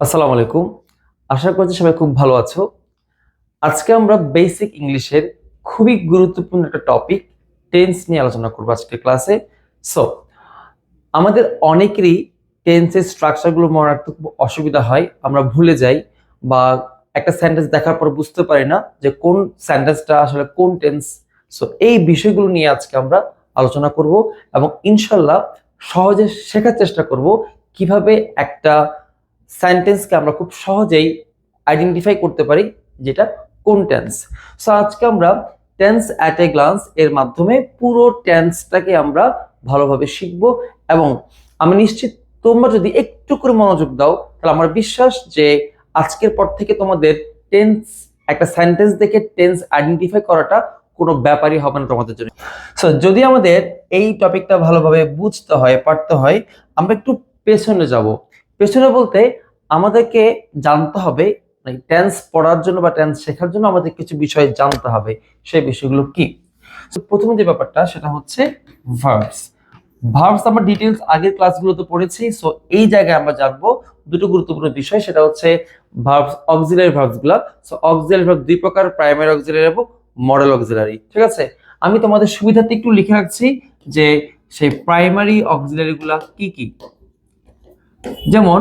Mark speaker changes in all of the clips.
Speaker 1: আসসালামু আলাইকুম। আশা করছি সবাই খুব ভালো আছো। আজকে আমরা বেসিক ইংলিশের খুবই গুরুত্বপূর্ণ একটা টপিক টেন্স নিয়ে আলোচনা করব আজকের ক্লাসে। সো আমাদের অনেকেরই টেন্সের স্ট্রাকচারগুলো মনে রাখতে খুব অসুবিধা হয়। আমরা ভুলে যাই বা একটা সেন্টেন্স দেখার পর বুঝতে পারি না যে কোন সেন্টেন্সটা আসলে কোন টেন্স। সো এই বিষয়গুলো নিয়ে আজকে আমরা আলোচনা করব এবং ইনশাল্লাহ সহজে শেখার চেষ্টা করব কিভাবে একটা সেন্টেন্সকে আমরা খুব সহজেই আইডেন্টিফাই করতে পারি যেটা কোন টেন্স। সো আজকে আমরা টেন্স অ্যাট এ গ্লান্স এর মাধ্যমে পুরো টেন্সটাকে আমরা ভালোভাবে শিখব এবং আমি নিশ্চিত তোমরা যদি একটু করে মনোযোগ দাও তাহলে আমার বিশ্বাস যে আজকের পর থেকে তোমাদের টেন্স একটা সেন্টেন্স দেখে টেন্স আইডেন্টিফাই করাটা কোনো ব্যাপারই হবে না তোমাদের জন্য। সো যদি আমাদের এই টপিকটা ভালোভাবে বুঝতে হয় পড়তে হয় আমরা একটু পেছনে যাব। পেছনে বলতে আমাদেরকে জানতে হবে টেন্স পড়ার জন্য বা টেন্স শেখার জন্য আমাদের কিছু বিষয় জানতে হবে। সেই বিষয়গুলো কি? প্রথম যে ব্যাপারটা সেটা হচ্ছে ভার্বস। ভার্বস আমরা ডিটেইলস আগের ক্লাসগুলোতে পড়েছি। সো এই জায়গায় আমরা জানবো দুটো গুরুত্বপূর্ণ বিষয়, সেটা হচ্ছে ভার্বস, অক্সিলারি ভার্বসগুলো। সো অক্সিলারি ভার্ব দুই প্রকার, প্রাইমারি অক্সিলারি এবং মডেল অক্সিলারি। ঠিক আছে, আমি তোমাদের সুবিধার্থে একটু লিখে রাখছি যে সেই প্রাইমারি অক্সিলারি গুলা কি কি। যেমন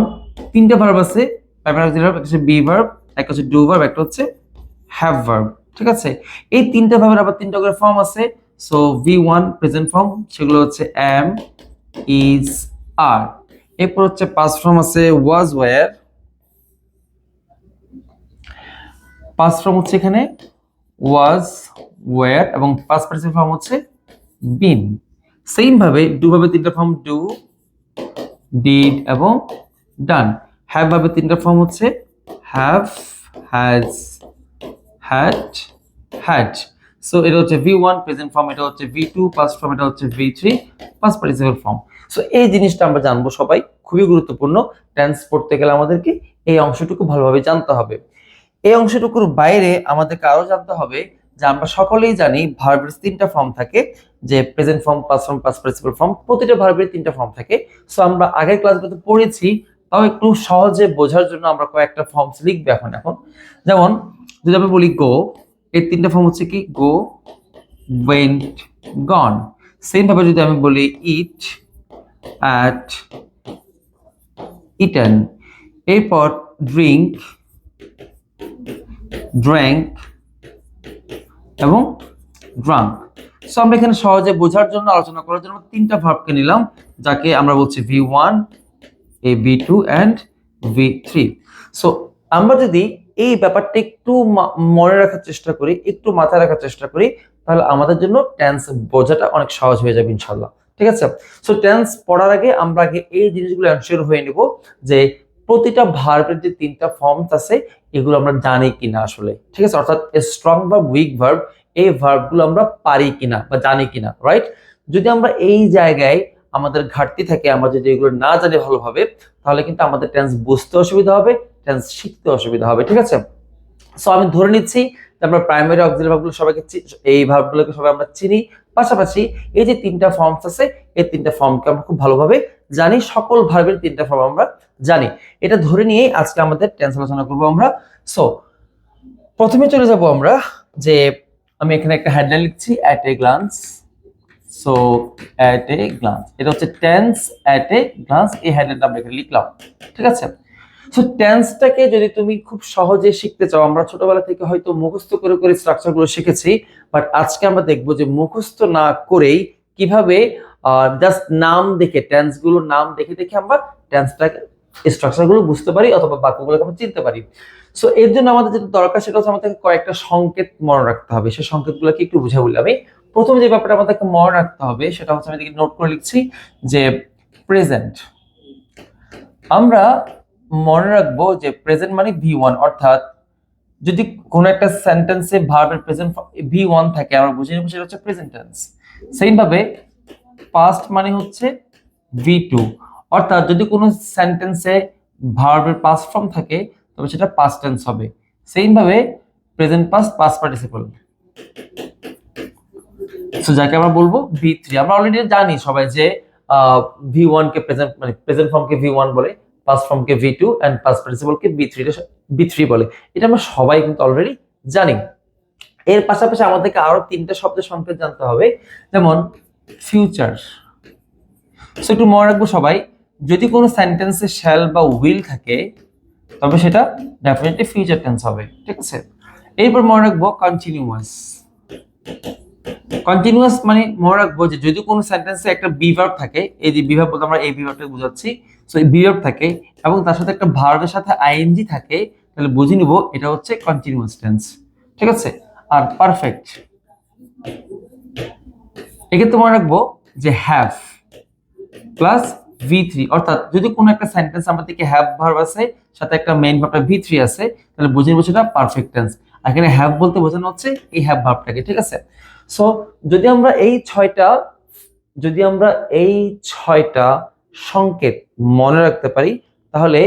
Speaker 1: তিনটা ভার্ব আছে প্রাইমারি অক্সিলারি ভার্ব, একটা হচ্ছে বি ভার্ব, একটা হচ্ছে ডু ভার্ব, একটা হচ্ছে হ্যাভ ভার্ব। ঠিক আছে, এই তিনটা ভার্বের আবার তিনটা করে ফর্ম আছে। সো V1 প্রেজেন্ট ফর্ম, সেগুলো হচ্ছে am, is, are। এরপর হচ্ছে পাস্ট ফর্ম আছে was, were। পাস্ট ফর্ম হচ্ছে এখানে was, were এবং পাস্ট পার্টিসিপল ফর্ম হচ্ছে been। সেম ভাবে ডু ভাবে তিনটা ফর্ম ডু, ডিড এবং ডান। হ্যাভ ভাবে তিনটা ফর্ম হচ্ছে have, has, had, had. So এটা হচ্ছে V1 প্রেজেন্ট ফর্ম, এটা হচ্ছে V2 পাস্ট ফর্ম, এটা হচ্ছে V3 past participle form. So এই জিনিসটা আমরা জানবো সবাই, খুবই গুরুত্বপূর্ণ। টেন্স পড়তে গেলে আমাদেরকে এই অংশটুকু ভালোভাবে জানতে হবে। এই অংশটুকুর বাইরে আমাদেরকে আরো জানতে হবে যে আমরা সকলেই জানি ভার্বের তিনটা ফর্ম থাকে, যে present form, past form, past participle form. প্রতিটা ভার্বের তিনটা ফর্ম থাকে। সো আমরা আগের ক্লাসগুলোতে পড়েছি, তাও একটু সহজে বোঝার জন্য আমরা কয়েকটা ফর্মস লিখবো এখন। যেমন যদি আমি বলি গো, এর তিনটা ফর্ম হচ্ছে কি গো, ওয়েন্ট, গন। সেম ভাবে যদি আমি বলি ইট, অ্যাট, ইটেন। এরপর ড্রিঙ্ক, ড্র্যাঙ্ক এবং ড্রাঙ্ক। সো আমরা এখানে সহজে বোঝার জন্য, আলোচনা করার জন্য তিনটা ভার্বকে নিলাম, যাকে আমরা বলছি V1, V2 and V3। So আমরা যদি এই ব্যাপারটা একটু মনে রাখার চেষ্টা করি, একটু মাথায় রাখার চেষ্টা করি, তাহলে আমাদের জন্য টেন্স বোঝাটা অনেক সহজ হয়ে যাবে ইনশাআল্লাহ। ঠিক আছে, সো টেন্স পড়ার আগে আমরা আগে এই জিনিসগুলো এনশিওর হয়ে নেব যে প্রতিটা ভার্বের যে তিনটা ফর্মস আছে এগুলো আমরা জানি কিনা আসলে। ঠিক আছে, অর্থাৎ স্ট্রং ভার্ব, উইক ভার্ব, এই ভার্বগুলো আমরা পারি কিনা বা জানি কিনা, রাইট? যদি আমরা এই জায়গায় আমাদের ঘাটতি থাকে, আমরা যদি এগুলো না জানি ভালোভাবে, তাহলে কিন্তু আমাদের টেন্স বুঝতে অসুবিধা হবে, টেন্স শিখতে অসুবিধা হবে। ঠিক আছে, সো আমি ধরে নিচ্ছি যে আমরা প্রাইমারি অক্সিলারি ভার্বগুলো সবাইকে, এই ভার্বগুলোকে সবাই আমরা চিনি। পাশাপাশি এই যে তিনটা ফর্মস আছে, এই তিনটা ফর্মকে আমরা খুব ভালোভাবে জানি, সকল ভার্বের তিনটা ফর্ম আমরা জানি। এটা ধরে নিয়ে আজকে আমাদের টেন্স আলোচনা করব আমরা। সো প্রথমে চলে যাব আমরা, যে আমি এখানে একটা হেডলাইন লিখছি at a glance. So at a glance, এটা হচ্ছে টেন্স অ্যাট এ গ্লান্স, এই হেডলাইনটা আমরা এখানে লিখলাম। ঠিক আছে, সো টেন্সটাকে যদি তুমি খুব সহজে শিখতে চাও, আমরা ছোটবেলা থেকে হয়তো মুখস্থ করে করে স্ট্রাকচারগুলো শিখেছি, বাট আজকে আমরা দেখবো যে মুখস্থ না করেই কিভাবে জাস্ট নাম দেখে, টেন্সগুলোর নাম দেখে দেখে আমরা টেন্সটাকে, স্ট্রাকচারগুলো বুঝতে পারি অথবা বাক্যগুলোকে আমরা চিনতে পারি। সো এর জন্য আমাদের যেটা দরকার সেটা হচ্ছে আমাদেরকে কয়েকটা সংকেত মনে রাখতে হবে। সেই সংকেতগুলোকে একটু বুঝে বলি আমি। প্রথমে যে ব্যাপারটা আমাদেরকে মনে রাখতে হবে সেটা হচ্ছে, আমি এদিকে নোট করে লিখছি যে প্রেজেন্ট। আমরা মনে রাখবো যে প্রেজেন্ট মানে V1, অর্থাৎ যদি কোনো একটা সেন্টেন্সে ভার্বের প্রেজেন্ট V1 থাকে, আমরা বুঝে নেব সেটা হচ্ছে প্রেজেন্ট টেন্স। সেম ভাবে পাস্ট মানে হচ্ছে V2, অর্থাৎ যদি কোনো সেন্টেন্সে ভার্বের পাস্ট ফর্ম থাকে তবে সেটা পাস্ট টেন্স হবে। সেম ভাবে present past, past participle, so যাকে আমরা বলবো V3। আমরা অলরেডি জানি সবাই যে V1 কে প্রেজেন্ট মানে প্রেজেন্ট ফর্মকে V1 বলে, পাস্ট ফর্মকে V2 এন্ড পাস্ট পার্টিসিপলকে B3 বলে। এটা আমরা সবাই কিন্তু অলরেডি জানি। এর পাশাপাশি আমাদেরকে আরো তিনটা শব্দের সংকেত জানতে হবে, যেমন ফিউচার। সো একটু মনে রাখবো সবাই, যদি কোনো সেন্টেন্সে শ্যাল বা উইল থাকে তবে সেটা ডেফিনেটলি ফিউচার টেন্স হবে, ঠিক আছে। এরপর মনে রাখবো কন্টিনিউয়াস। কন্টিনিউয়াস মানে মনে রাখবো যে যদি কোনো সেন্টেন্সে একটা বি ভার্ব থাকে, এই যে বি ভার্ব বলতে আমরা এই বি ভার্বটাকে বোঝাচ্ছি, সো এই বি ভার্ব থাকে এবং তার সাথে একটা ভার্বের সাথে আইএনজি থাকে, তাহলে বুঝে নিব এটা হচ্ছে কন্টিনিউয়াস টেন্স, ঠিক আছে। আর পারফেক্ট, এক্ষেত্রে মনে রাখবো যে হ্যাভ প্লাস V3, অর্থাৎ যদি কোনো একটা সেন্টেন্স আমাদের থেকে হ্যাভ ভার্ব আছে সাথে একটা মেইন ভার্বটা V3 আছে, তাহলে বুঝে নিব সেটা পারফেক্ট টেন্স। আর এখানে হ্যাভ বলতে বোঝানো হচ্ছে এই হ্যাভ ভার্বটাকে, ঠিক আছে। সো যদি আমরা এই ছয়টা সংকেত মনে রাখতে পারি, তাহলে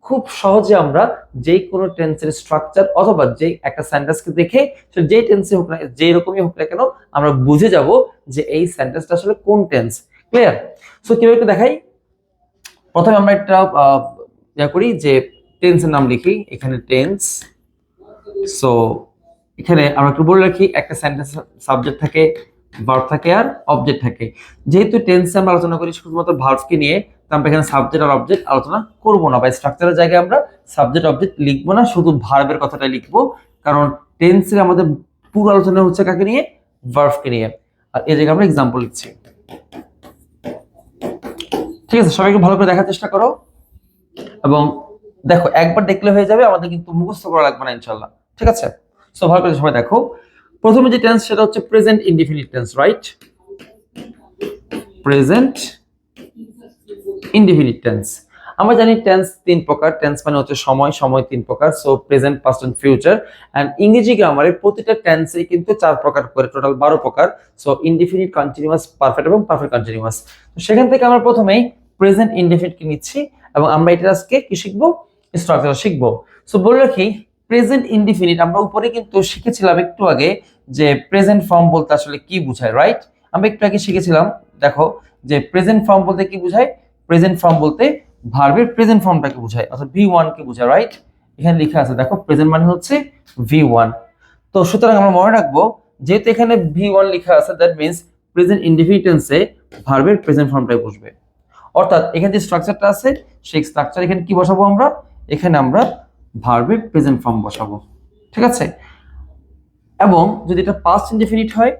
Speaker 1: খুব সহজে আমরা যেই কোনো টেন্সের স্ট্রাকচার অথবা যেই একটা সেন্টেন্সকে দেখে যেই টেন্সে হোক না, যেই রকমই হোক না কেন, আমরা বুঝে যাব যে এই সেন্টেন্সটা আসলে কোন টেন্স। ক্লিয়ার? সো কিভাবে একটু দেখাই। প্রথমে আমরা একটা করি যে টেন্সের নাম লিখি, এখানে টেন্স। সো এখানে আমরা একটু বলে রাখি, একটা সেন্টেন্স সাবজেক্ট থাকে, ভার্ব থাকে আর অবজেক্ট থাকে। যেহেতু টেন্সে আমরা আলোচনা করি শুধুমাত্র ভার্বকে নিয়ে, তো আমরা এখানে সাবজেক্ট আর অবজেক্ট আলোচনা করব না, বা স্ট্রাকচারের জায়গায় আমরা সাবজেক্ট অবজেক্ট লিখবো না, শুধু ভার্বের কথাটা লিখবো। কারণ টেন্সের আমাদের পুরো আলোচনা হচ্ছে কাকে নিয়ে? ভার্বকে নিয়ে। আর এই জায়গায় আমরা এক্সাম্পল লিখছি, ঠিক আছে। সবাইকে ভালো করে দেখার চেষ্টা করো এবং দেখো, একবার দেখলে হয়ে যাবে, আমাদের কিন্তু মুখস্থ করা লাগবে না ইনশাআল্লাহ, ঠিক আছে। সো ভালো করে সবাই দেখো। প্রথমে যে টেন্স সেটা হচ্ছে present indefinite tense, right? Present indefinite tense. আমরা জানি টেন্স তিন প্রকার, টেন্স মানে হচ্ছে সময়, সময় তিন প্রকার। So present, past and future. And ইংরেজি গ্রামারে প্রতিটা টেন্সে কিন্তু 4 প্রকার করে, টোটাল 12 প্রকার। সো ইনডিফিনিট, কন্টিনিউয়াস, পারফেক্ট এবং পারফেক্ট কন্টিনিউয়াস। তো সেখান থেকে আমরা প্রথমেই প্রেজেন্ট ইনডিফিনিট কে নিচ্ছি এবং আমরা এটা আজকে কি শিখবো? স্ট্রাকচার শিখবো। সো বলে রাখি, প্রেজেন্ট ইনডিফিনিট আমরা উপরে কিন্তু শিখেছিলাম একটু আগে যে প্রেজেন্ট ফর্ম বলতে আসলে কি বোঝায়, রাইট? আমরা একটু আগে শিখেছিলাম, দেখো যে প্রেজেন্ট ফর্ম বলতে কি বোঝায়। প্রেজেন্ট ফর্ম বলতে ভার্বের প্রেজেন্ট ফর্মটাকে বোঝায়, অর্থাৎ V1 কে বোঝায়, রাইট? এখানে লেখা আছে দেখো, প্রেজেন্ট মানে হচ্ছে V1। তো সুতরাং আমরা মনে রাখবো, যেহেতু এখানে V1 লেখা আছে, দ্যাট মিন্স প্রেজেন্ট ইনডিফিনিট টেন্সে ভার্বের প্রেজেন্ট ফর্মটাই বসবে। অর্থাৎ এখানে যে স্ট্রাকচারটা আছে সেই স্ট্রাকচার এখানে কি বসাবো আমরা? এখানে আমরা ভার্বের প্রেজেন্ট ফর্ম বসাবো, ঠিক আছে। এবং যদি এটা পাস্ট ইনডিফিনিট হয়,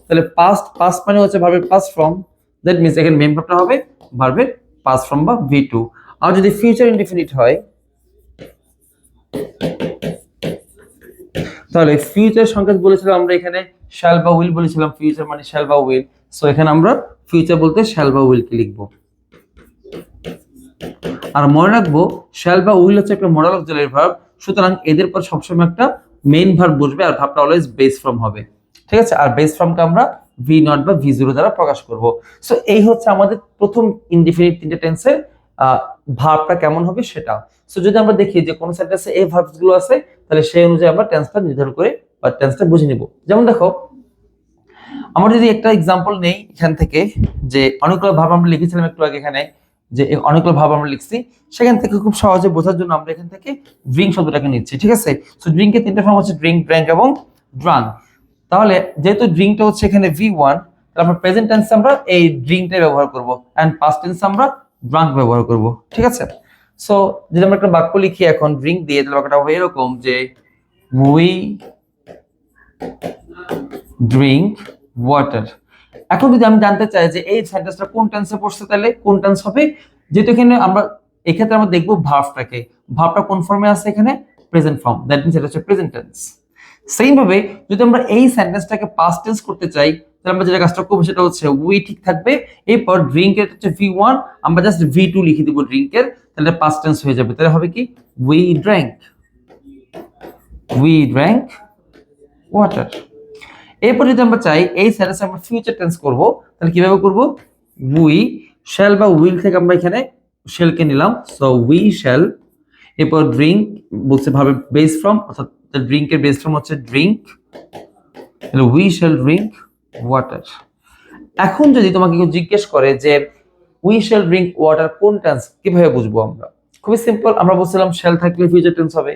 Speaker 1: তাহলে পাস্ট মানে হচ্ছে ভার্বের পাস্ট ফর্ম, দ্যাট মিন্স এখানে মেইন ভার্বটা হবে ভার্বের পাস্ট ফর্ম বা V2। আর যদি ফিউচার ইনডিফিনিট হয়, তাহলে ফিউচার সংকেত বলেছিলাম আমরা এখানে শ্যাল বা উইল বলেছিলাম, ফিউচার মানে শ্যাল বা উইল। সো এখানে আমরা ফিউচার বলতে শ্যাল বা উইল কে লিখবো। আর মনে রাখবো, শ্যাল বা উইল হচ্ছে একটা মডাল অক্সিলারি ভার্ব, সুতরাং এদের পর সবসময় একটা মেইন ভার্ব বসবে আর ভার্বটা অলওয়েজ বেস ফর্ম হবে, ঠিক আছে। আর বেস ফর্মকে আমরা V0 বা V0 দ্বারা প্রকাশ করব। সো এই হচ্ছে আমাদের প্রথম ইনডিফিনিট তিনটে টেন্সের ভার্বটা কেমন হবে সেটা। সো যদি আমরা দেখি যে কোন সেন্টেন্সে এই ভার্বস গুলো আছে, তাহলে সেই অনুযায়ী আমরা টেন্সটা নির্ধারণ করে বা টেন্সটা বুঝে নিব। যেমন দেখো, আমরা যদি একটা এক্সাম্পল নেই এখান থেকে, যে অনেকগুলো ভার্ব আমরা লিখেছিলাম একটু আগে, এখানে যে অনেকগুলো ভার্ব আমরা লিখছি, সেখান থেকে খুব সহজে বোঝার জন্য আমরা এখান থেকে ড্রিঙ্ক শব্দটাকে নিচ্ছি, ঠিক আছে। সো ড্রিঙ্কের তিনটা ফর্ম হচ্ছে ড্রিঙ্ক, ড্র্যাঙ্ক এবং ড্রাঙ্ক। তাহলে যেহেতু ড্রিঙ্কটা হচ্ছে এখানে V1, তাহলে আমরা প্রেজেন্ট টেন্সে আমরা এই ড্রিঙ্কটা ব্যবহার করব এন্ড পাস্ট টেন্সে আমরা ড্রাঙ্ক ব্যবহার করব, ঠিক আছে। সো যদি আমরা একটা বাক্য লিখি এখন ড্রিঙ্ক দিয়ে, তাহলে বাক্যটা হবে এরকম যে উই ড্রিঙ্ক ওয়াটার। এখন যদি আমি জানতে চাই যে এই সেন্টেন্সটা কোন টেন্সে পড়ছে, তাহলে কোন টেন্স হবে? যেহেতু এখানে আমরা এক্ষেত্রে আমরা দেখব ভার্বটাকে, ভার্বটা কোন ফর্মে আছে? এখানে প্রেজেন্ট ফর্ম, দ্যাট মিন্স এটা হচ্ছে প্রেজেন্ট টেন্স। সেম ভাবে যদি আমরা এই সেন্টেন্সটাকে পাস্ট টেন্স করতে চাই, তাহলে আমরা যেটা কাজটা করব সেটা হচ্ছে উই ঠিক থাকবে, এরপর ড্রিঙ্ক এর হচ্ছে V1, আমরা জাস্ট V2 লিখে দিব ড্রিঙ্কের, তাহলে পাস্ট টেন্স হয়ে যাবে। তাহলে হবে কি উই ড্র্যাঙ্ক ওয়াটার। এরপর যদি আমরা চাই এই সেন্টেন্সে আমরা ফিউচার টেন্স করব, তাহলে কিভাবে করব? উই শ্যাল বা উইল থেকে আমরা এখানে শ্যাল কে নিলাম, সো উই শ্যাল। এরপর ড্রিঙ্ক বলছে ভাবে বেস ফর্ম, অর্থাৎ ড্রিঙ্কের বেস ফর্ম হচ্ছে ড্রিঙ্ক, তাহলে উই শ্যাল ড্রিঙ্ক ওয়াটার। এখন যদি তোমাকে কেউ জিজ্ঞেস করে যে উই শ্যাল ড্রিঙ্ক ওয়াটার কোন টেন্স, কিভাবে বুঝবো আমরা? খুবই সিম্পল, আমরা বলছিলাম শ্যাল থাকলে ফিউচার টেন্স হবে,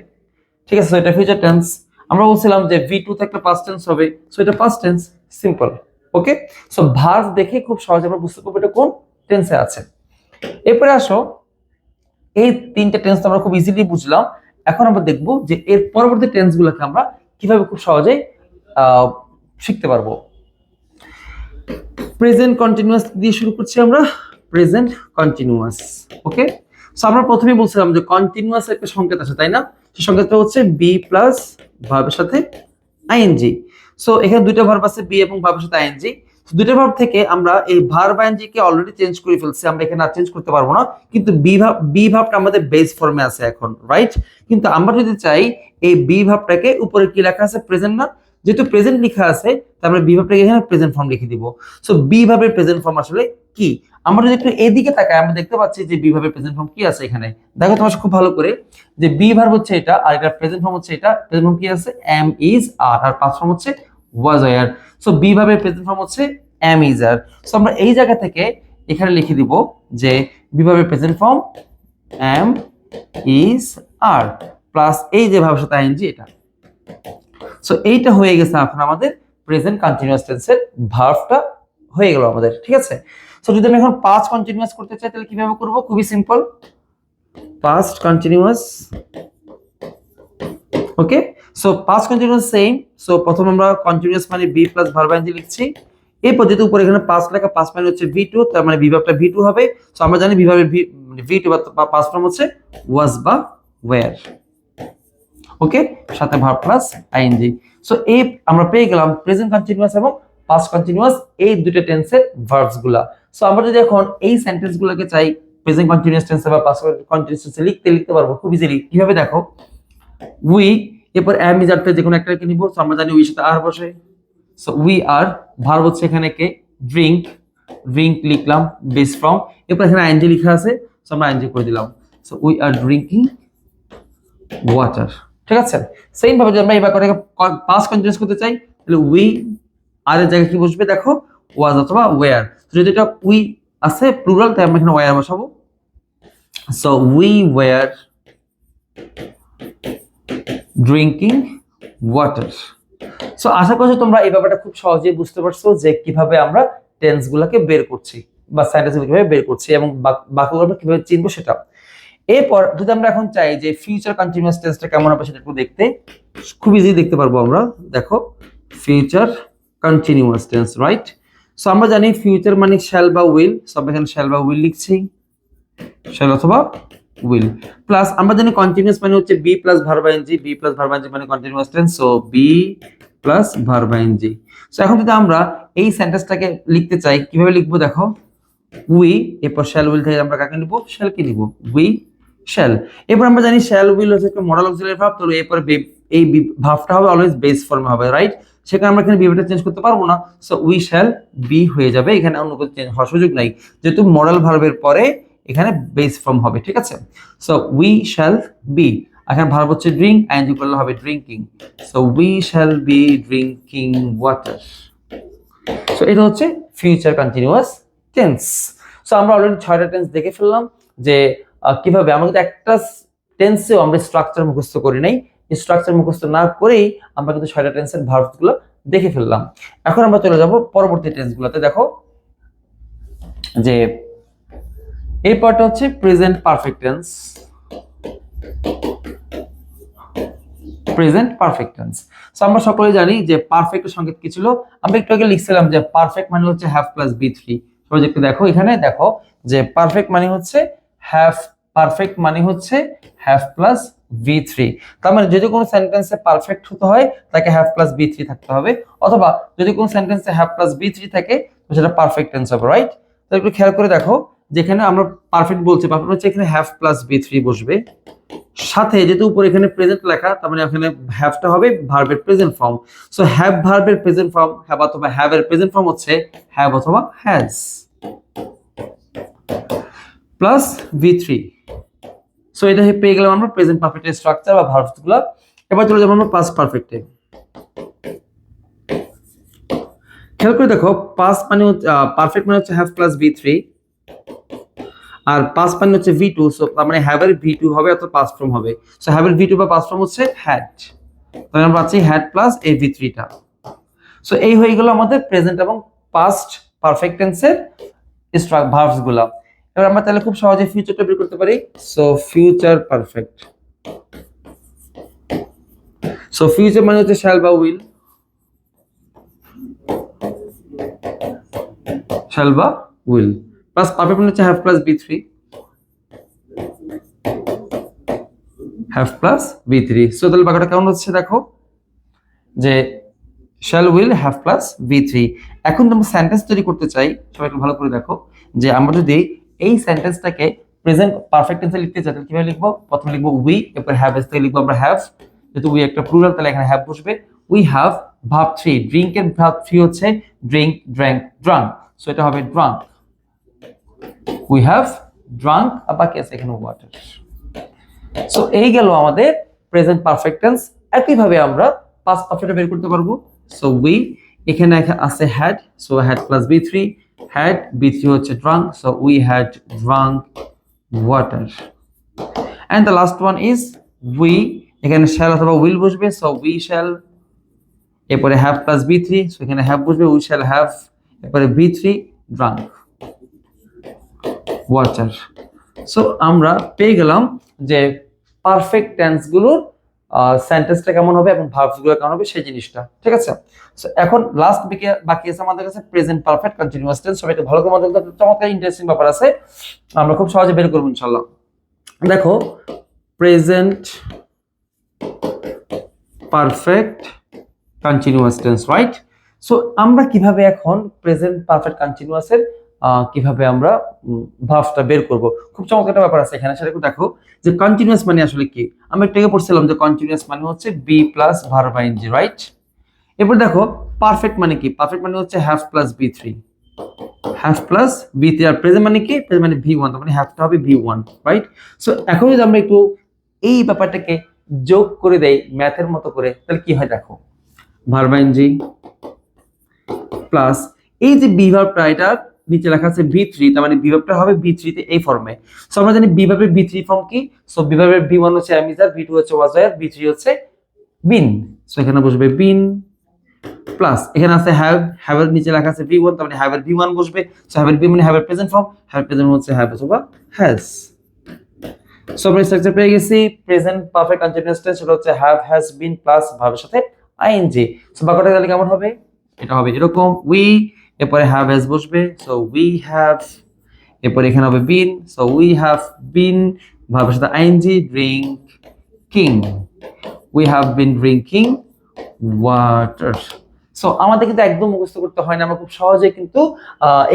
Speaker 1: ঠিক আছে, এটা ফিউচার টেন্স। আমরা বলছিলাম যে ভি টু থাকলে পাস্ট টেন্স হবে, সো এটা পাস্ট টেন্স, সিম্পল। ওকে, সো ভার্ব দেখে খুব সহজে আমরা বুঝতে পারবো এটা কোন টেন্সে আছে। এরপরে আসো, এই তিনটা টেন্স আমরা খুব ইজিলি বুঝলাম। এখন আমরা দেখবো যে এর পরবর্তী টেন্স গুলোকে আমরা কিভাবে খুব সহজেই শিখতে পারবো। প্রেজেন্ট কন্টিনিউয়াস দিয়ে শুরু করছি আমরা, প্রেজেন্ট কন্টিনিউয়াস। ওকে, সো আমরা প্রথমেই বলছিলাম যে কন্টিনিউয়াস একটা সংকেত আছে, তাই না? সেই সংকেতটা হচ্ছে বি প্লাস ভার্বের সাথে আইএনজি। সো এখানে দুইটা ভার্ব আছে, বি এবং ভার্বের সাথে আইএনজি। দুইটা ভার্ব থেকে আমরা এই ভার্ব আইএনজি কে অলরেডি চেঞ্জ করে ফেলছি, আমরা এখানে আর চেঞ্জ করতে পারবো না, কিন্তু বি ভার্বটা আমাদের বেস ফর্মে আছে এখন, রাইট? কিন্তু আমরা যদি চাই এই বি ভার্বটাকে উপরে কি লেখা আছে, প্রেজেন্ট না, যেহেতু প্রেজেন্ট লেখা আছে তাহলে আমরা বি ভার্বটাকে এখানে প্রেজেন্ট ফর্ম লিখে দিব। সো বি ভার্বের প্রেজেন্ট ফর্ম আসলে কি? আমরা যদি একটু এদিকে তাকাই আমরা দেখতে পাচ্ছি যে বি ভার্বের প্রেজেন্ট ফর্ম কি আছে এখানে। দেখো তোমার খুব ভালো করে যে বি ভার্ব হচ্ছে এটা, আর এটা প্রেজেন্ট ফর্ম হচ্ছে এটা। প্রেজেন্ট ফর্ম কি আছে, am is are, are past form হচ্ছে ওয়াজ ওয়্যার। সো বি ভার্বের প্রেজেন্ট ফর্ম হচ্ছে এম ইজ আর। সো আমরা এই জায়গা থেকে এখানে লিখে দিব যে বি ভার্বের present form am is are plus এই যে ভার্বের সাথে আইএনজি এটা। সো এইটা হয়ে গেছে এখন আমাদের প্রেজেন্ট কন্টিনিউয়াস টেন্সের ভার্বটা হয়ে গেল আমাদের, ঠিক আছে? সো যদি আমি এখন পাস্ট কন্টিনিউয়াস করতে চাই তাহলে কিভাবে করব? খুবই simple, past continuous. Okay, so past continuous same. So প্রথম আমরা কন্টিনিউয়াস মানে বি প্লাস ভার্ব আইএনজি লিখছি, এরপর যেহেতু উপরে এখানে পাস্ট লেখা, পাস্ট মানে হচ্ছে ভি টু, তার মানে বি ভার্বটা ভি টু হবে। সো আমরা জানি বি ভার্বের ভি টু বা পাস্ট ফর্ম হচ্ছে ওয়াজ বা ওয়্যার। ওকে, সাথে ভার্ব প্লাস আইএনজি। সো এই আমরা পেয়ে গেলাম প্রেজেন্ট কন্টিনিউয়াস এবং পাস্ট কন্টিনিউয়াস এই দুটো টেন্সের ভার্বস গুলা। সো আমরা যদি এখন এই সেন্টেন্স গুলোকে চাই প্রেজেন্ট কন্টিনিউয়াস টেন্সে বা পাস্ট কন্টিনিউয়াস টেন্সে লিখতে পারবো খুব ইজিলি। কিভাবে দেখো, উই এরপর এম ইজ আর যে কোনো একটা কে নিব। সো আমরা জানি উই সাথে আর বসে, সো উই আর, ভার্ব হচ্ছে এখানে কে, ড্রিঙ্ক, ড্রিঙ্ক লিখলাম বেস ফ্রম, এরপর এখানে আইএনজি লেখা আছে, সো আমরা আইএনজি করে দিলাম। So we are drinking water, ঠিক আছে? সেম ভাবে যদি আমরা এই বাক্যটাকে পাস্ট কন্টিনিউয়াস করতে চাই তাহলে উই আর এর জায়গায় কি বসবে দেখো, ওয়াজ অথবা ওয়্যার। যদি এটা উই আছে প্লুরাল তাই আমরা এখানে ওয়্যার বসাবো। So we were drinking water. So আশা করছি তোমরা এই ব্যাপারটা খুব সহজেই বুঝতে পারছো যে কিভাবে আমরা টেন্স গুলাকে বের করছি বা সেন্টেন্স কিভাবে বের করছি এবং বাক্যগুলো কিভাবে চিনবো সেটা। এরপর যদি আমরা এখন চাই যে ফিউচার কন্টিনিউয়াস টেন্সটা কেমন হবে সেটা একটু দেখতে, খুব ইজি দেখতে পারবো আমরা। দেখো future continuous tense, right? So আমরা জানি ফিউচার মানে শ্যাল বা উইল, সব এখানে শ্যাল বা উইল লিখছি, শ্যাল অথবা উইল। প্লাস আমরা জানি কন্টিনিউয়াস মানে হচ্ছে be plus verb ING, be plus verb ING মানে continuous tense, so be plus verb ING. So এখন যদি আমরা এই সেন্টেন্সটাকে লিখতে চাই কিভাবে লিখবো দেখো, উই এরপর শ্যাল উইল থেকে আমরা কাকে নিব, শ্যাল কে নিব, উই শ্যাল। এরপর আমরা জানি শ্যাল উইল হচ্ছে একটা মডাল অক্সিলারি ভার্ব, তো এরপর এই ভার্বটা হবে অলওয়েজ বেস ফর্মে হবে, রাইট? সেখানে আমরা এখানে বিটা চেঞ্জ করতে পারবো না, সো উই শ্যাল বি হয়ে যাবে, এখানে অন্য কিছু চেঞ্জ হওয়ার সুযোগ নাই যেহেতু মডাল ভার্বের পরে এখানে বেস ফর্ম হবে, ঠিক আছে? সো উই শ্যাল বি, এখানে ভার্ব হচ্ছে ড্রিঙ্ক, আইএনজি করলে হবে drinking, so we shall be drinking water. So এটা হচ্ছে ফিউচার কন্টিনিউয়াস টেন্স। সো আমরা অলরেডি 6টা টেন্স দেখে ফেললাম যে কিভাবে আমরা কিন্তু একটা টেন্সেও আমরা স্ট্রাকচার মুখস্থ করি নাই, স্ট্রাকচার মুখস্থ না করেই আমরা কিন্তু 6টা টেন্সের ভার্বস গুলো দেখে ফেললাম। এখন আমরা চলে যাব পরবর্তী টেন্স গুলোতে। দেখো যে এই পার্টটা হচ্ছে present perfect tense, present perfect tense. So আমরা সকলে জানি যে পারফেক্টের সংকেত কি ছিল, আমরা একটু আগে লিখছিলাম যে পারফেক্ট মানে হচ্ছে হ্যাভ প্লাস বি থ্রি। সবাই একটু দেখো এখানে, দেখো যে পারফেক্ট মানে হচ্ছে হ্যাভ, পারফেক্ট মানে হচ্ছে হ্যাভ প্লাস বি থ্রি। তার মানে যদি কোনো সেন্টেন্সে পারফেক্ট হতে হয় তাকে হ্যাভ প্লাস বি থ্রি থাকতে হবে, অথবা যদি কোনো সেন্টেন্সে হ্যাভ প্লাস বি থ্রি থাকে তো সেটা পারফেক্ট টেন্স হবে, রাইট? তো একটু খেয়াল করে দেখো যেখানে আমরা পারফেক্ট বলছি, পারফেক্ট হচ্ছে এখানে হ্যাভ প্লাস বি থ্রি বসবে, সাথে যেহেতু উপরে এখানে প্রেজেন্ট লেখা তার মানে এখানে হ্যাভটা হবে ভার্বের প্রেজেন্ট ফর্ম। সো হ্যাভ ভার্বের প্রেজেন্ট ফর্ম, হ্যাভ অথবা হ্যাভ এর প্রেজেন্ট ফর্ম হচ্ছে হ্যাভ অথবা হ্যাজ প্লাস ভি3। সো এটা পেয়ে গেলাম আমরা প্রেজেন্ট পারফেক্টের স্ট্রাকচার বা ভার্বস গুলো। এবার চলে যাবো আমরা পাস্ট পারফেক্টে। খেয়াল করে দেখো, পাস্ট মানে পারফেক্ট মানে হচ্ছে have plus V3, R past মানে হচ্ছে V2, সো তার মানে হ্যাভ এর V2 হবে অথবা পাস্ট ফর্ম হবে। সো হ্যাভ এর V2 বা পাস্ট ফর্ম হচ্ছে হ্যাড, তাহলে আমরা পাচ্ছি হ্যাড প্লাস এই V3 টা। সো এই হয়ে গেল আমাদের প্রেজেন্ট এবং পাস্ট পারফেক্ট টেন্সের ভার্বস গুলা। এবার আমরা তাহলে খুব সহজে ফিউচারটা বের করতে পারি। So future perfect, so future মানে হচ্ছে শ্যাল বা উইল, শ্যাল বা উইল, প্লাস পারফেক্ট মানে হচ্ছে have plus V3, have plus V3। So তাহলে বাকিটা কেমন হচ্ছে দেখো, যে shall will have plus V3। এখন আমরা সেন্টেন্স তৈরি করতে চাই, সবাই একটু ভালো করে দেখো, যে আমরা যদি এই সেন্টেন্সটাকে প্রেজেন্ট পারফেক্ট টেন্সে লিখতে চাই তাহলে কিভাবে লিখবো? প্রথমে লিখবো উই, এরপর হ্যাভ এর থেকে লিখবো আমরা হ্যাভ, যেহেতু উই একটা প্লুরাল তাহলে এখানে হ্যাভ বসবে। উই হ্যাভ ভার্ব 3, ড্রিঙ্ক এর ভার্ব 3 হচ্ছে ড্রিঙ্ক, ড্র্যাঙ্ক, ড্রাঙ্ক, সো এটা হবে ড্রাঙ্ক। উই হ্যাভ ড্রাঙ্ক, আর বাকি আছে এখানে ওয়াটার। সো এই গেল আমাদের প্রেজেন্ট পারফেক্ট টেন্স। একইভাবে আমরা পাস্ট পারফেক্ট বের করতে পারবো। সো উই, এখানে আছে had, so had plus V3, had V3 হচ্ছে drunk, so we had drunk water. And the last one is we, এখানে শ্যাল অথবা উইল বসবে, সো উই শ্যাল, এরপরে হ্যাভ প্লাস V3, সো এখানে হ্যাভ বসবে, উই শ্যাল হ্যাভ, এরপরে V3 drunk water. So আমরা পেয়ে গেলাম যে পারফেক্ট টেন্স গুলোর সেন্টেন্সটা কেমন হবে এবং ভার্বস গুলো কেমন হবে সেই জিনিসটা, ঠিক আছে। সো এখন লাস্ট বাকি আছে আমাদের কাছে প্রেজেন্ট পারফেক্ট কন্টিনিউয়াস টেন্স। সবাই একটু ভালো করে মনে রাখবেন, চমৎকার ইন্টারেস্টিং ব্যাপার আছে, আমরা খুব সহজে বের করব ইনশাআল্লাহ। দেখো, present perfect continuous tense, right? So আমরা কিভাবে এখন প্রেজেন্ট পারফেক্ট কন্টিনিউয়াসের কিভাবে আমরা ভার্বটা বের করব, খুব চমৎকার একটা ব্যাপার আছে এখানে, সেটা একটু দেখো যে কন্টিনিউয়াস মানে আসলে কি। আমরা একটু আগে পড়ছিলাম যে কন্টিনিউয়াস মানে হচ্ছে be plus verb ING, right? এরপর দেখো পারফেক্ট মানে কি, পারফেক্ট মানে হচ্ছে have plus V3, have plus V3, আর প্রেজেন্ট মানে কি, প্রেজেন্ট মানে V1, তার মানে হ্যাভটা হবে V1, রাইট? সো এখন যদি আমরা একটু এই ব্যাপারটাকে যোগ করে দেই ম্যাথের মতো করে, তাহলে কি হয় দেখো, ভার্ব আইএনজি প্লাস এই যে বি ভার্বটা, এটা নিচে লেখা আছে V3, তার মানে বি ভার্বটা হবে V3 তে এই ফর্মে। সো আমরা জানি বি ভার্বের V3 ফর্ম কি, সো বি ভার্বের V1 হচ্ছে am is are, V2 হচ্ছে was were, V3 হচ্ছে been, সো এখানে বসবে been প্লাস এখানে আছে হ্যাভ, হ্যাভ এর নিচে লেখা আছে V1, তার মানে হ্যাভ এর V1 বসবে, সো হ্যাভ এর V মানে হ্যাভ এর প্রেজেন্ট ফর্ম, হ্যাভ প্রেজেন্ট হচ্ছে হ্যাভ অথবা হ্যাজ। সো আমরা স্ট্রাকচার পেয়ে গেছি, প্রেজেন্ট পারফেক্ট কন্টিনিউয়াস টেন্স সেটা হচ্ছে হ্যাভ, হ্যাজ, বিন প্লাস ভার্বের সাথে আইএনজি। সো বাক্যটা তাহলে কেমন হবে, এটা হবে এরকম, উই, এরপরে হ্যাভ হ্যাজ বসবে, সো উই হ্যাভ, এরপরে এখানে হবে been, so we have been, ভার্বের সাথে ING, drinking, we have been drinking water. So আমাদের কিন্তু একদম মুখস্থ করতে হয় না, আমরা খুব সহজে কিন্তু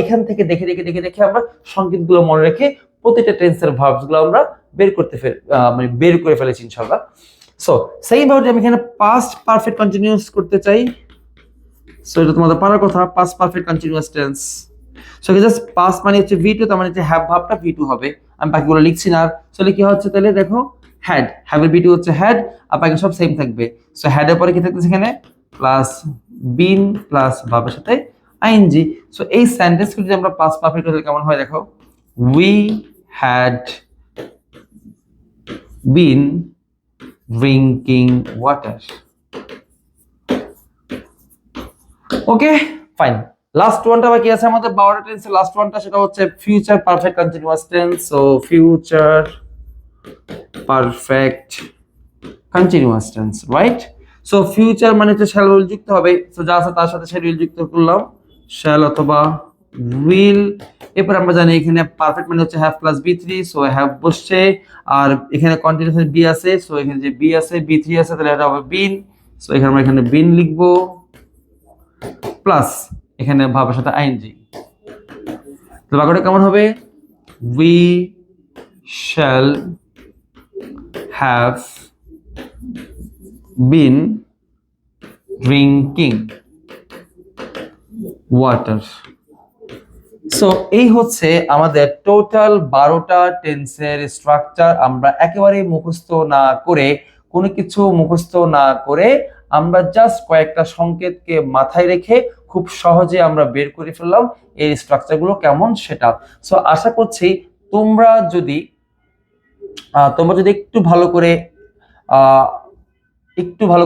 Speaker 1: এখান থেকে দেখে দেখে দেখে দেখে আমরা সংকেতগুলো মনে রেখে প্রতিটা টেন্সের ভার্বস গুলো আমরা মানে বের করে ফেলেছি ইনশাআল্লাহ। সো সেম ভাবে আমি এখানে পাস্ট পারফেক্ট কন্টিনিউয়াস করতে চাই, সো এটা তোমাদের পারার কথা, past perfect continuous tense. So just past মানে হচ্ছে V2, তার মানে হচ্ছে হ্যাভ ভার্বটা V2 হবে, আমি বাকিগুলো লিখছি না। আসলে কি হচ্ছে তাহলে দেখো, হ্যাড, হ্যাভ এর V2 হচ্ছে হ্যাড, আর বাকি সব সেম থাকবে। সো হ্যাড এর পরে কি থাকতেছে এখানে প্লাস বিন প্লাস ভার্বের সাথে আইএনজি। সো এই সেন্টেন্সগুলো যদি আমরা পাস্ট পারফেক্ট করলে কেমন হয় দেখো, we had been drinking water. Okay fine, last ওয়ানটা বাকি আছে আমাদের 12টা টেন্সের লাস্ট ওয়ানটা, সেটা হচ্ছে future perfect continuous tense. So future perfect continuous tense, right? So future মানে হচ্ছে শ্যাল উইল যুক্ত হবে, সো যা আছে তার সাথে শ্যাল উইল যুক্ত করলাম, শ্যাল অথবা উইল। এরপর আমরা জানি এখানে পারফেক্ট মানে হচ্ছে have plus V3, so have বসছে, আর এখানে কন্টিনিউয়াস বি আছে, সো এখানে যে বি আছে V3 আছে, তাহলে এটা হবে বিন, সো এখানে আমরা এখানে বিন লিখবো প্লাস এখানে ভার্বের সাথে আইএনজি। তো বাক্যটা কেমন হবে, we shall have been drinking water. So এই হচ্ছে আমাদের টোটাল 12টা টেন্সের স্ট্রাকচার। আমরা একেবারে মুখস্থ না করে, কোনো কিছু মুখস্থ না করে, আমরা জাস্ট কয়েকটা সংকেতকে মাথায় রেখে খুব সহজে আমরা বের করে ফেললাম এর স্ট্রাকচারগুলো কেমন সেটা। সো আশা করছি তোমরা যদি একটু ভালো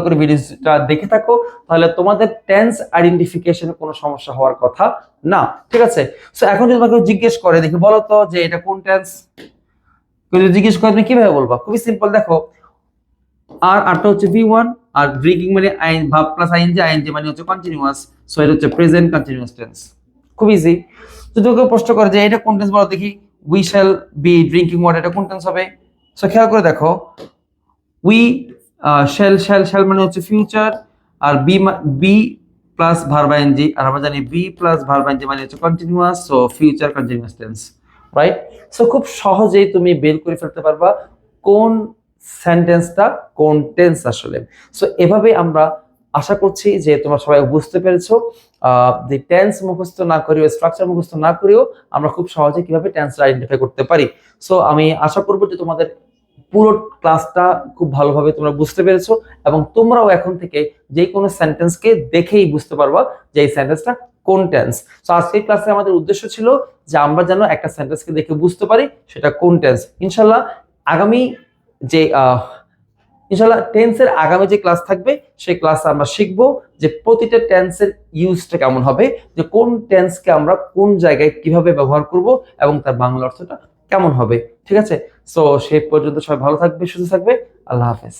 Speaker 1: করে ভিডিওটা দেখে থাকো, তাহলে তোমাদের টেন্স আইডেন্টিফিকেশনে কোনো সমস্যা হওয়ার কথা না। ঠিক আছে, সো এখন যদি তোমাকে জিজ্ঞেস করে, দেখি বলো তো যে এটা কোন টেন্স, যদি জিজ্ঞেস করে তুমি কিভাবে বলবা? খুবই সিম্পল, দেখো আরটা হচ্ছে V1, আর ড্রিঙ্কিং মানে ভার্ব প্লাস আইএনজি মানে হচ্ছে কন্টিনিউয়াস, সো এটা হচ্ছে প্রেজেন্ট কন্টিনিউয়াস টেন্স। খুব ইজি। যদি ওকে প্রশ্ন করে যে এটা কোন টেন্স বলো দেখি, we shall be drinking water, এটা কোন টেন্স হবে? সো খেয়াল করে দেখো, উই শ্যাল মানে হচ্ছে ফিউচার, আর বি প্লাস ভার্ব আইএনজি, আর আমরা জানি বি প্লাস ভার্ব আইএনজি মানে হচ্ছে continuous, so future continuous tense, right? So খুব সহজেই তুমি বের করে ফেলতে পারবা কোন সেন্টেন্সটা কোন টেন্স আসলে। সো এভাবে আমরা আশা করছি যে তোমরা সবাই বুঝতে পেরেছো। যে টেন্স মুখস্থ না করেও, স্ট্রাকচার মুখস্থ না করেও আমরা খুব সহজে কিভাবে টেন্স আইডেন্টিফাই করতে পারি। সো আমি আশা করবো যে তোমাদের পুরো ক্লাসটা খুব ভালোভাবে তোমরা বুঝতে পেরেছো, এবং তোমরাও এখন থেকে যে কোনো সেন্টেন্সকে দেখেই বুঝতে পারবা যে এই সেন্টেন্সটা কোন টেন্স। সো আজকের ক্লাসে আমাদের উদ্দেশ্য ছিল যে আমরা যেন একটা সেন্টেন্সকে দেখে বুঝতে পারি সেটা কোন টেন্স। ইনশাল্লাহ আগামী যে টেন্সের আগামী যে ক্লাস থাকবে সেই ক্লাসে আমরা শিখবো যে প্রতিটা টেন্সের ইউজটা কেমন হবে, যে কোন টেন্সকে আমরা কোন জায়গায় কিভাবে ব্যবহার করব এবং তার বাংলা অর্থটা কেমন হবে। ঠিক আছে, সো সেই পর্যন্ত সবাই ভালো থাকবে, সুস্থ থাকবে। আল্লাহ হাফেজ।